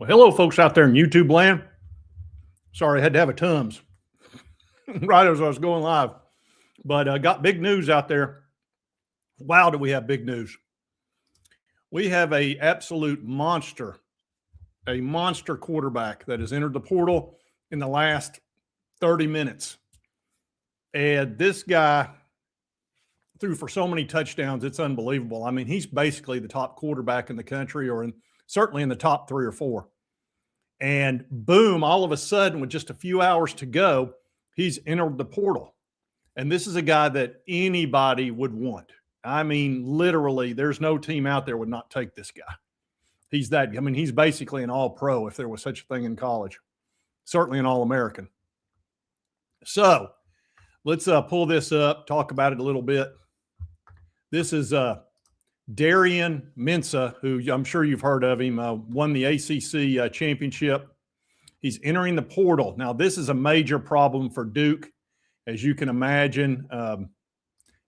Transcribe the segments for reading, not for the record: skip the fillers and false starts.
Well, hello, folks out there in YouTube land. Sorry, I had to have a Tums right as I was going live. But I got big news out there. Wow, do we have big news. We have a absolute monster, a monster quarterback that has entered the portal in the last 30 minutes. And this guy threw for so many touchdowns, it's unbelievable. I mean, he's basically the top quarterback in the country, or certainly in the top 3 or 4. And boom, all of a sudden, with just a few hours to go, he's entered the portal. And this is a guy that anybody would want. I mean, literally, there's no team out there would not take this guy. He's basically an all-pro if there was such a thing in college. Certainly an all-American. So let's pull this up, talk about it a little bit. This is Darian Mensah, who I'm sure you've heard of him, won the ACC championship. He's entering the portal. Now, this is a major problem for Duke, as you can imagine.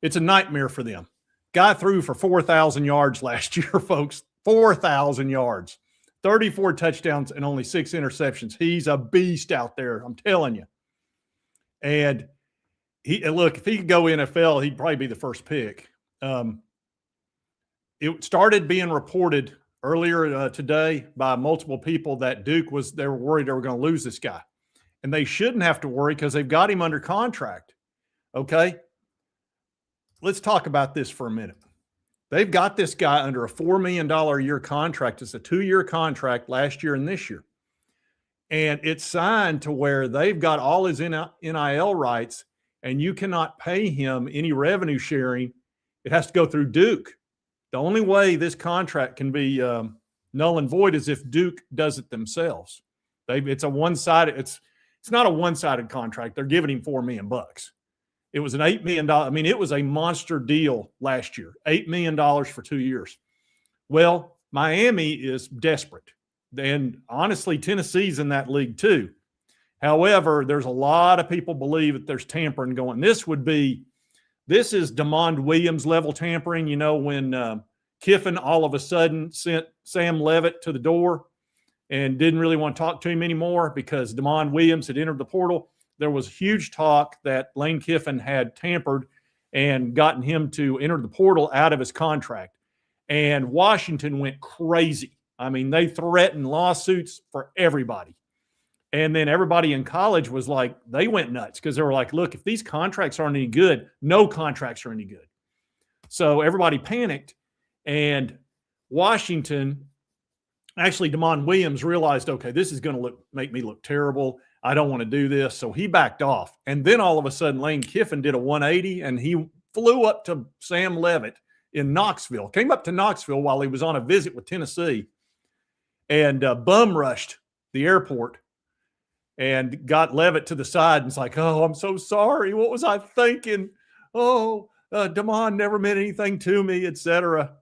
It's a nightmare for them. Guy threw for 4,000 yards last year, folks. 4,000 yards, 34 touchdowns, and only 6 interceptions. He's a beast out there, I'm telling you. And look, if he could go NFL, he'd probably be the first pick. It started being reported earlier today by multiple people that they were worried they were going to lose this guy. And they shouldn't have to worry because they've got him under contract. Okay? Let's talk about this for a minute. They've got this guy under a $4 million a year contract. It's a 2-year contract last year and this year. And it's signed to where they've got all his NIL rights, and you cannot pay him any revenue sharing. It has to go through Duke. The only way this contract can be null and void is if Duke does it themselves. It's not a one-sided contract. They're giving him $4 million. It was an $8 million. I mean, it was a monster deal last year. $8 million for 2 years. Well, Miami is desperate. And honestly, Tennessee's in that league too. However, there's a lot of people believe that there's tampering going. This is DeMond Williams level tampering. You know, when Kiffin all of a sudden sent Sam Leavitt to the door and didn't really want to talk to him anymore because DeMond Williams had entered the portal. There was huge talk that Lane Kiffin had tampered and gotten him to enter the portal out of his contract. And Washington went crazy. I mean, they threatened lawsuits for everybody. And then everybody in college was like, they went nuts because they were like, look, if these contracts aren't any good, no contracts are any good. So everybody panicked. And Washington, actually, DeMond Williams realized, okay, this is going to make me look terrible. I don't want to do this. So he backed off. And then all of a sudden, Lane Kiffin did a 180, and he flew up to Sam Leavitt in Knoxville, came up to Knoxville while he was on a visit with Tennessee, and bum rushed the airport and got Leavitt to the side and was like, oh, I'm so sorry. What was I thinking? Oh, DeMond never meant anything to me, etc.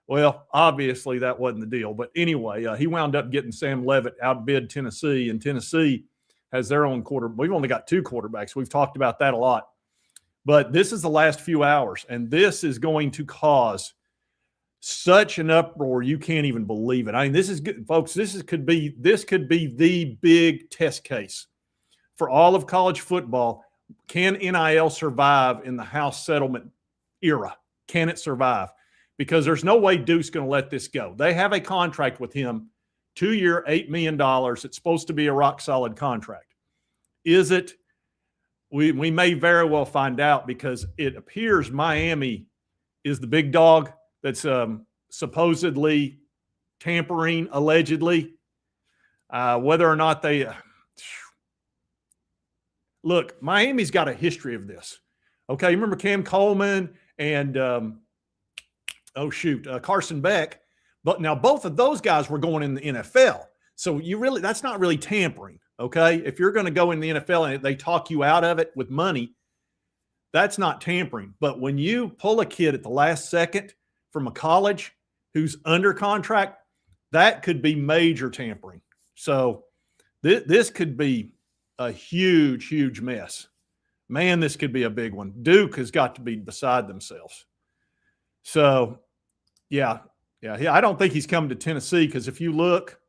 Well, obviously that wasn't the deal. But anyway, he wound up getting Sam Leavitt outbid Tennessee, and Tennessee has their own quarterback. We've only got 2 quarterbacks. We've talked about that a lot. But this is the last few hours, and this is going to cause such an uproar you can't even believe it. I mean, this is good, folks. This could be the big test case for all of college football. Can NIL survive in the House settlement era? Can it survive? Because there's no way Duke's going to let this go. They have a contract with him, 2-year, $8 million. It's supposed to be a rock-solid contract. Is it? We may very well find out, because it appears Miami is the big dog that's supposedly tampering, allegedly. Whether or not they look, Miami's got a history of this. Okay, remember Cam Coleman and Carson Beck. But now both of those guys were going in the NFL. So that's not really tampering. Okay, if you're going to go in the NFL and they talk you out of it with money, that's not tampering. But when you pull a kid at the last second from a college who's under contract, that could be major tampering. So this could be a huge, huge mess. Man, this could be a big one. Duke has got to be beside themselves. So, yeah, I don't think he's coming to Tennessee, because if you look,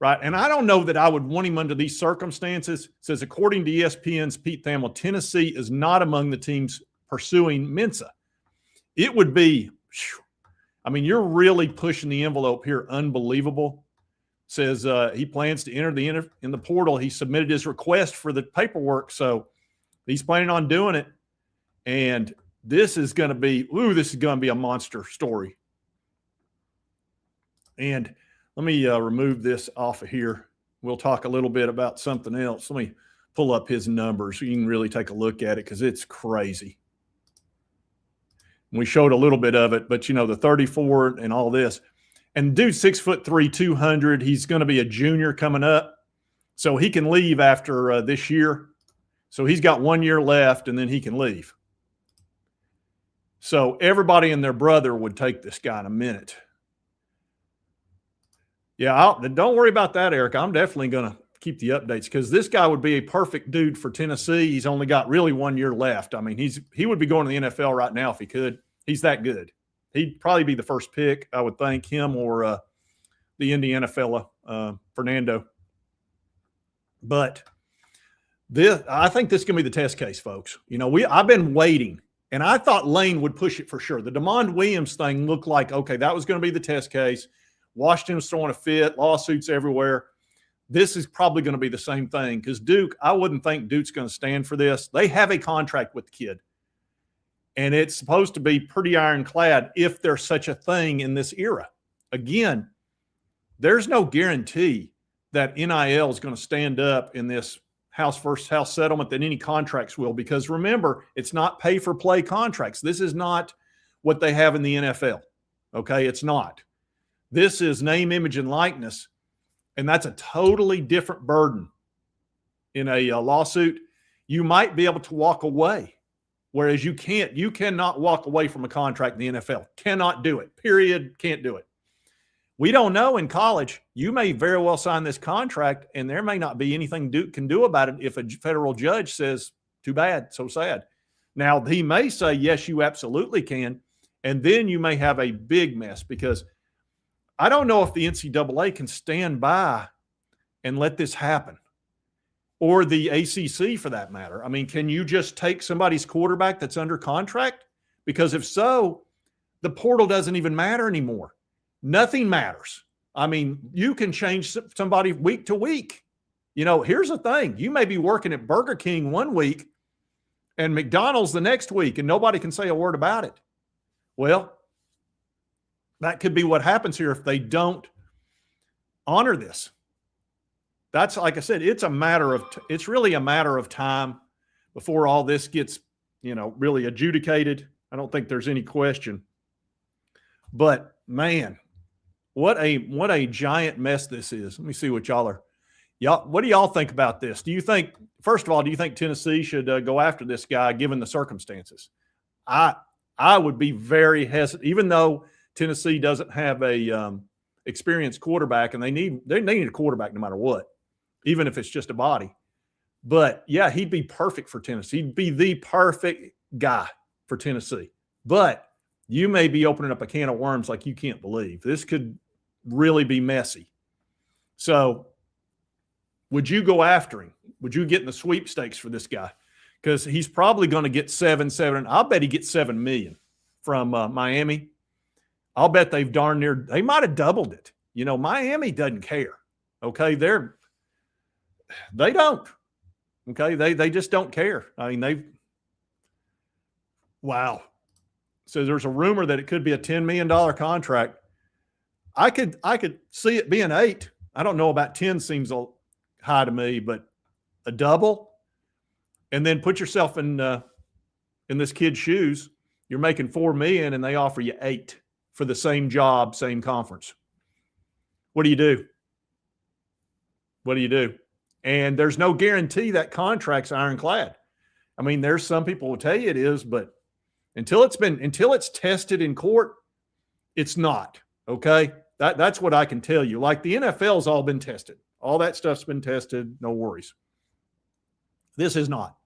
right? And I don't know that I would want him under these circumstances. It says, according to ESPN's Pete Thamel, Tennessee is not among the teams pursuing Mensah. It would be, I mean, you're really pushing the envelope here. Unbelievable. Says he plans to enter in the portal. He submitted his request for the paperwork, so he's planning on doing it. And this is going to be, a monster story. And let me remove this off of here. We'll talk a little bit about something else. Let me pull up his numbers so you can really take a look at it, because it's crazy. We showed a little bit of it, but, the 34 and all this. And dude, 6'3", 200. He's going to be a junior coming up. So he can leave after this year. So he's got 1 year left, and then he can leave. So everybody and their brother would take this guy in a minute. Yeah, don't worry about that, Eric. I'm definitely going to keep the updates, because this guy would be a perfect dude for Tennessee. He's only got really 1 year left. I mean, he would be going to the NFL right now if he could. He's that good. He'd probably be the first pick, I would think, him or the Indiana fella, Fernando. But I think this is going to be the test case, folks. I've been waiting, and I thought Lane would push it for sure. The DeMond Williams thing looked like, okay, that was going to be the test case. Washington was throwing a fit, lawsuits everywhere. This is probably going to be the same thing, because Duke, I wouldn't think Duke's going to stand for this. They have a contract with the kid, and it's supposed to be pretty ironclad if there's such a thing in this era. Again, there's no guarantee that NIL is going to stand up in this house versus house settlement that any contracts will, because remember, it's not pay for play contracts. This is not what they have in the NFL. Okay, it's not. This is name, image, and likeness, and that's a totally different burden. In a lawsuit, you might be able to walk away, whereas you can't. You cannot walk away from a contract in the NFL. Cannot do it. Period. Can't do it. We don't know in college. You may very well sign this contract, and there may not be anything Duke can do about it if a federal judge says, too bad, so sad. Now, he may say, yes, you absolutely can, and then you may have a big mess, because I don't know if the NCAA can stand by and let this happen, or the ACC for that matter. I mean, can you just take somebody's quarterback that's under contract? Because if so, the portal doesn't even matter anymore. Nothing matters. I mean, you can change somebody week to week. Here's the thing. You may be working at Burger King one week and McDonald's the next week, and nobody can say a word about it. Well, that could be what happens here if they don't honor this. That's, like I said, it's really a matter of time before all this gets, really adjudicated. I don't think there's any question. But man, what a giant mess this is. Let me see what what do y'all think about this? First of all, do you think Tennessee should go after this guy given the circumstances? I would be very hesitant, even though Tennessee doesn't have a experienced quarterback, and they need a quarterback no matter what, even if it's just a body. But yeah, he'd be perfect for Tennessee. He'd be the perfect guy for Tennessee. But you may be opening up a can of worms like you can't believe. This could really be messy. So would you go after him? Would you get in the sweepstakes for this guy? Because he's probably going to get seven. I'll bet he gets $7 million from Miami. I'll bet they might have doubled it. Miami doesn't care. Okay. They don't. Okay. They just don't care. I mean, wow. So there's a rumor that it could be a $10 million contract. I could see it being 8. I don't know about 10 seems high to me, but a double, and then put yourself in this kid's shoes. You're making $4 million and they offer you 8 for the same job, same conference. What do you do? What do you do? And there's no guarantee that contract's ironclad. I mean, there's some people will tell you it is, but until it's tested in court, it's not. Okay. That's what I can tell you. Like the NFL's all been tested. All that stuff's been tested. No worries. This is not.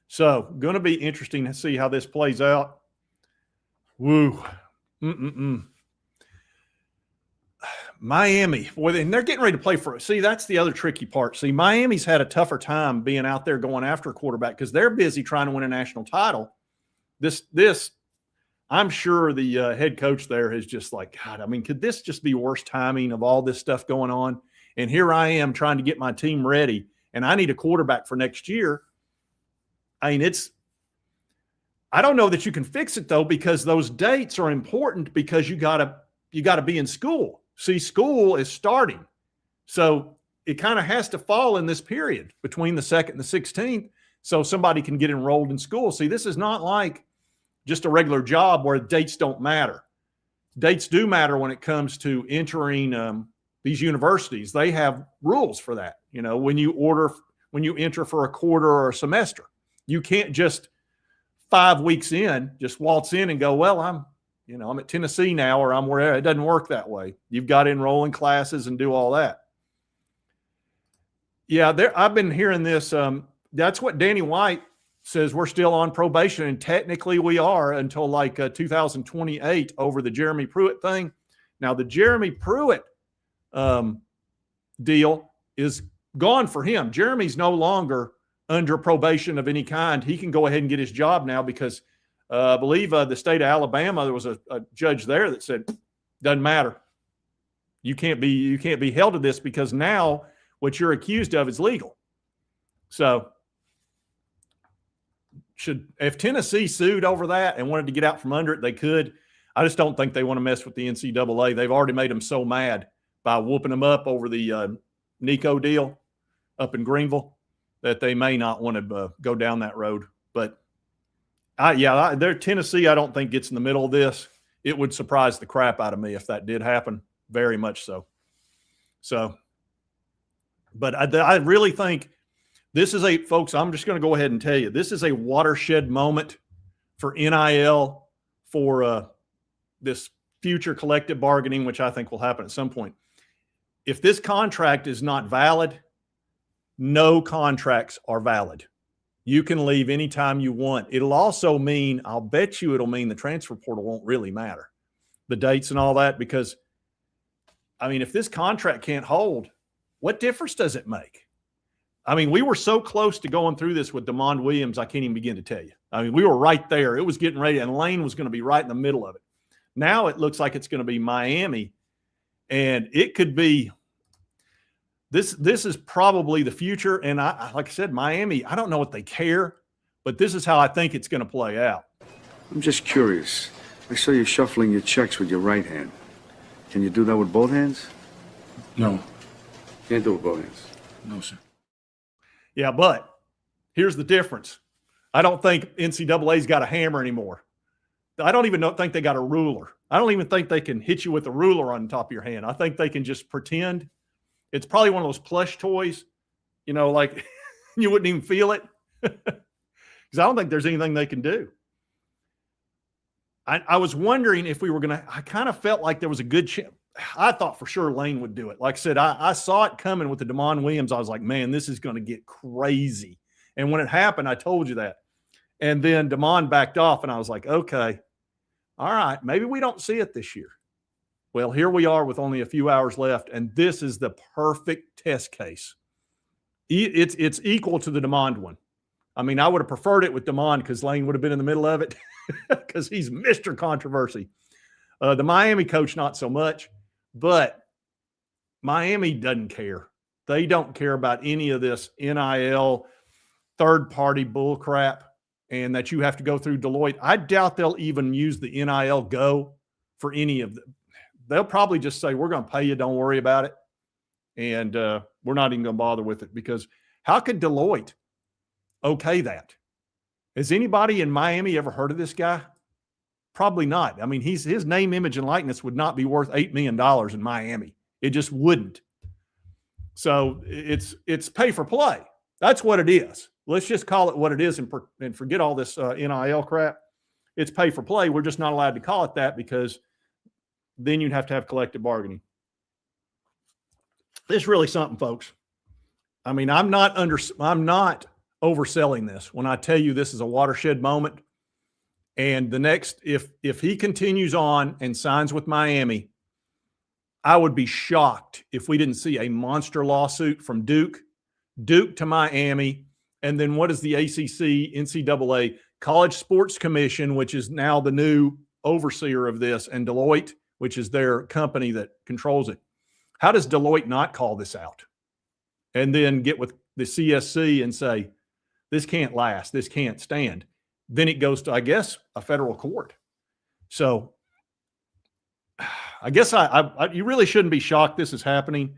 So going to be interesting to see how this plays out. Woo. Miami, boy, and they're getting ready to play for. See, that's the other tricky part. See, Miami's had a tougher time being out there going after a quarterback because they're busy trying to win a national title. This, I'm sure the head coach there is just like, God, I mean, could this just be worse timing of all this stuff going on? And here I am trying to get my team ready, and I need a quarterback for next year. I mean, I don't know that you can fix it though, because those dates are important because you gotta be in school. See, school is starting. So it kind of has to fall in this period between the 2nd and the 16th so somebody can get enrolled in school. See, this is not like just a regular job where dates don't matter. Dates do matter when it comes to entering these universities. They have rules for that. You know, when you enter for a quarter or a semester, you can't just 5 weeks in, just waltz in and go, well, I'm at Tennessee now, or I'm wherever. It doesn't work that way. You've got to enroll in classes and do all that. Yeah, I've been hearing this. That's what Danny White says. We're still on probation, and technically we are until like 2028 over the Jeremy Pruitt thing. Now, the Jeremy Pruitt deal is gone for him. Jeremy's no longer under probation of any kind. He can go ahead and get his job now because I believe the state of Alabama, there was a judge there that said, doesn't matter. You can't be held to this because now what you're accused of is legal. So if Tennessee sued over that and wanted to get out from under it, they could. I just don't think they want to mess with the NCAA. They've already made them so mad by whooping them up over the Nico deal up in Greenville that they may not want to go down that road. But Tennessee, I don't think gets in the middle of this. It would surprise the crap out of me if that did happen, very much so. But I really think this is folks, I'm just going to go ahead and tell you, this is a watershed moment for NIL, for this future collective bargaining, which I think will happen at some point. If this contract is not valid, no contracts are valid. You can leave anytime you want. It'll also mean, I'll bet you it'll mean the transfer portal won't really matter, the dates and all that, because, I mean, if this contract can't hold, what difference does it make? I mean, we were so close to going through this with DeMond Williams, I can't even begin to tell you. I mean, we were right there. It was getting ready, and Lane was going to be right in the middle of it. Now it looks like it's going to be Miami, and it could be this is probably the future. And like I said, Miami, I don't know what they care, but this is how I think it's going to play out. I'm just curious. I saw you shuffling your checks with your right hand. Can you do that with both hands? No. Can't do it with both hands? No, sir. Yeah, but here's the difference. I don't think NCAA's got a hammer anymore. I don't even think they got a ruler. I don't even think they can hit you with a ruler on the top of your hand. I think they can just pretend. It's probably one of those plush toys, like you wouldn't even feel it. Because I don't think there's anything they can do. I was wondering if we were going to – I kind of felt like there was a good chance. I thought for sure Lane would do it. Like I said, I saw it coming with the DeMond Williams. I was like, man, this is going to get crazy. And when it happened, I told you that. And then DeMond backed off, and I was like, okay, all right, maybe we don't see it this year. Well, here we are with only a few hours left, and this is the perfect test case. It's equal to the DeMond one. I mean, I would have preferred it with DeMond because Lane would have been in the middle of it because he's Mr. Controversy. The Miami coach, not so much, but Miami doesn't care. They don't care about any of this NIL third-party bullcrap and that you have to go through Deloitte. I doubt they'll even use the NIL Go for any of them. They'll probably just say, we're going to pay you, don't worry about it. And we're not even going to bother with it, because how could Deloitte okay that? Has anybody in Miami ever heard of this guy? Probably not. I mean, his name, image, and likeness would not be worth $8 million in Miami. It just wouldn't. So it's pay for play. That's what it is. Let's just call it what it is and forget all this NIL crap. It's pay for play. We're just not allowed to call it that, because then you'd have to have collective bargaining. It's really something, folks. I mean, I'm not overselling this when I tell you this is a watershed moment. And the next, if he continues on and signs with Miami, I would be shocked if we didn't see a monster lawsuit from Duke to Miami. And then what is the ACC, NCAA, College Sports Commission, which is now the new overseer of this, and Deloitte, which is their company that controls it. How does Deloitte not call this out? And then get with the CSC and say, this can't last, this can't stand. Then it goes to, I guess, a federal court. So I guess you really shouldn't be shocked this is happening,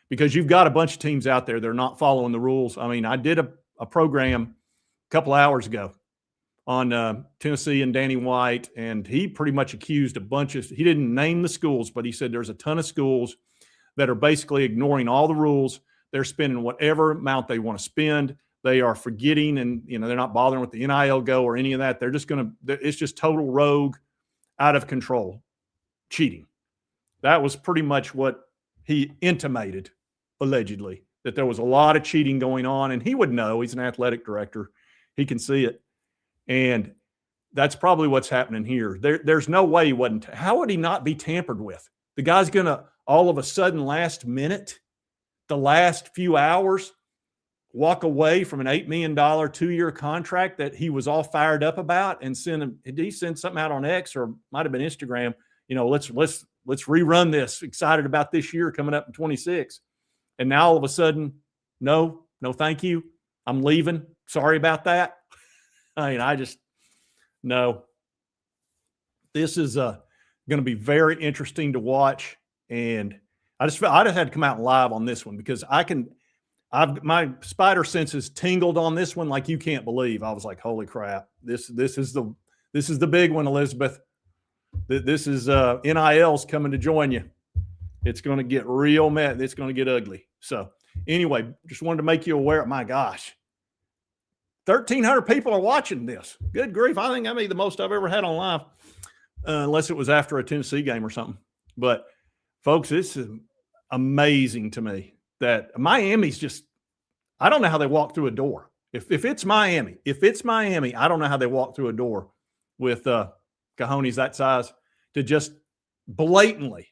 because you've got a bunch of teams out there that are not following the rules. I mean, I did a program a couple hours ago on Tennessee and Danny White, and he pretty much accused a bunch of – he didn't name the schools, but he said there's a ton of schools that are basically ignoring all the rules. They're spending whatever amount they want to spend. They are forgetting, and they're not bothering with the NIL go or any of that. They're just going to – it's just total rogue, out of control cheating. That was pretty much what he intimated, allegedly, that there was a lot of cheating going on, and he would know. He's an athletic director. He can see it. And that's probably what's happening here. There's no way he wasn't. How would he not be tampered with? The guy's going to all of a sudden last minute, the last few hours, walk away from an $8 million 2-year contract that he was all fired up about and did he send something out on X or might have been Instagram? Let's rerun this. Excited about this year coming up in 26. And now all of a sudden, no, thank you. I'm leaving. Sorry about that. No. This is going to be very interesting to watch. And I just had to come out live on this one because my spider senses tingled on this one like you can't believe. I was like, holy crap. This is the big one, Elizabeth. This is NIL's coming to join you. It's going to get real mad. It's going to get ugly. So anyway, just wanted to make you aware. My gosh, 1,300 people are watching this. Good grief. I think that may be the most I've ever had on live, unless it was after a Tennessee game or something. But folks, this is amazing to me that Miami's just, I don't know how they walk through a door. If it's Miami, I don't know how they walk through a door with cojones that size to just blatantly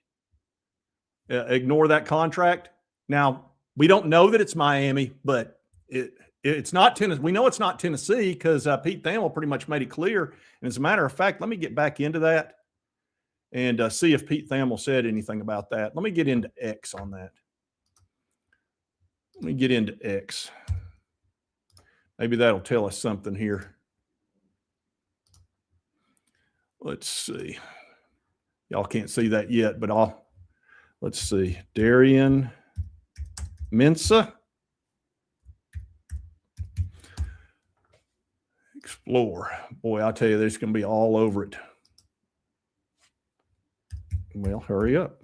ignore that contract. Now, we don't know that it's Miami, but it's not Tennessee. We know it's not Tennessee because Pete Thamel pretty much made it clear. And as a matter of fact, let me get back into that and see if Pete Thamel said anything about that. Let me get into X on that. Let me get into X. Maybe that'll tell us something here. Let's see. Y'all can't see that yet, but let's see. Darian Mensah. Explore. Boy, I'll tell you, there's going to be all over it. Well, hurry up.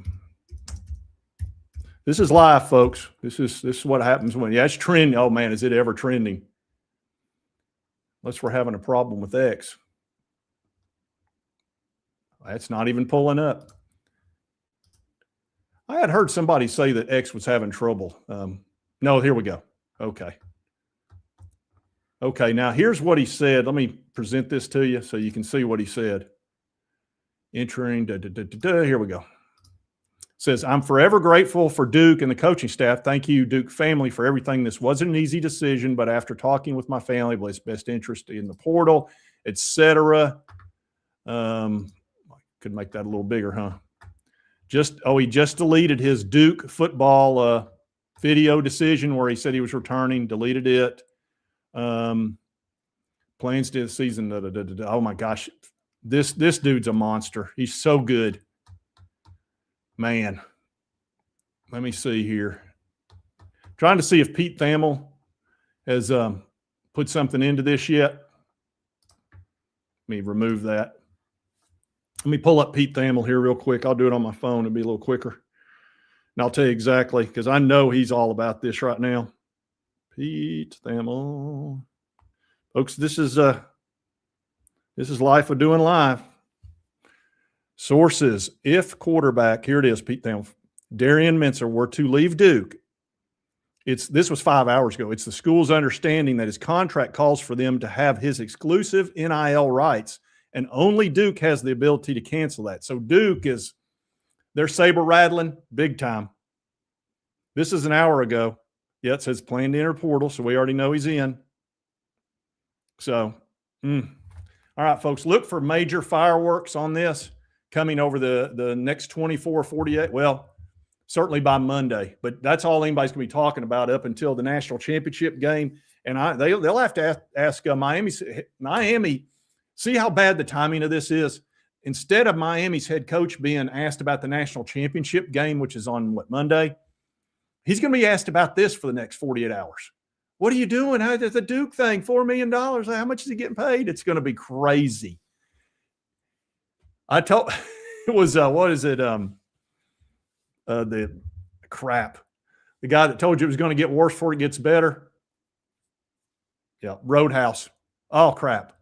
This is live, folks. This is what happens when it's trending. Oh man, is it ever trending? Unless we're having a problem with X. That's not even pulling up. I had heard somebody say that X was having trouble. No, here we go. Okay. Okay, now here's what he said. Let me present this to you so you can see what he said. Entering, here we go. It says, I'm forever grateful for Duke and the coaching staff. Thank you, Duke family, for everything. This wasn't an easy decision, but after talking with my family, it's best interest in the portal, etc. Could make that a little bigger, huh? He just deleted his Duke football video decision where he said he was returning, deleted it. Plans to the season. Oh my gosh. This dude's a monster. He's so good. Man. Let me see here. Trying to see if Pete Thamel has put something into this yet. Let me remove that. Let me pull up Pete Thamel here real quick. I'll do it on my phone. It'll be a little quicker. And I'll tell you exactly, because I know he's all about this right now. Pete Thamel. Folks, this is life of doing live. Sources, if quarterback, here it is, Pete Thamel. Darian Mensah were to leave Duke. This was 5 hours ago. It's the school's understanding that his contract calls for them to have his exclusive NIL rights, and only Duke has the ability to cancel that. So Duke is They're saber rattling big time. This is an hour ago. Yeah, it says plan to enter portal, so we already know he's in. So, all right, folks, look for major fireworks on this coming over the next 24, 48. Well, certainly by Monday, but that's all anybody's going to be talking about up until the national championship game. And they'll have to ask Miami. See how bad the timing of this is. Instead of Miami's head coach being asked about the national championship game, which is on Monday, he's going to be asked about this for the next 48 hours. What are you doing? The Duke thing, $4 million. How much is he getting paid? It's going to be crazy. I told it was what is it? The crap. The guy that told you it was going to get worse before it gets better. Yeah, Roadhouse. Oh crap.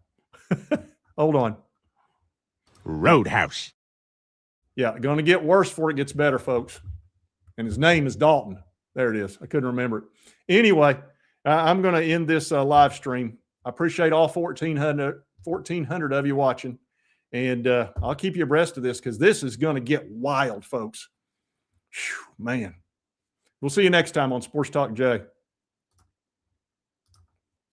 Hold on. Roadhouse. Yeah, going to get worse before it gets better, folks. And his name is Dalton. There it is. I couldn't remember it. Anyway, I'm going to end this live stream. I appreciate all 1,400 of you watching. And I'll keep you abreast of this because this is going to get wild, folks. Whew, man. We'll see you next time on Sports Talk Jay.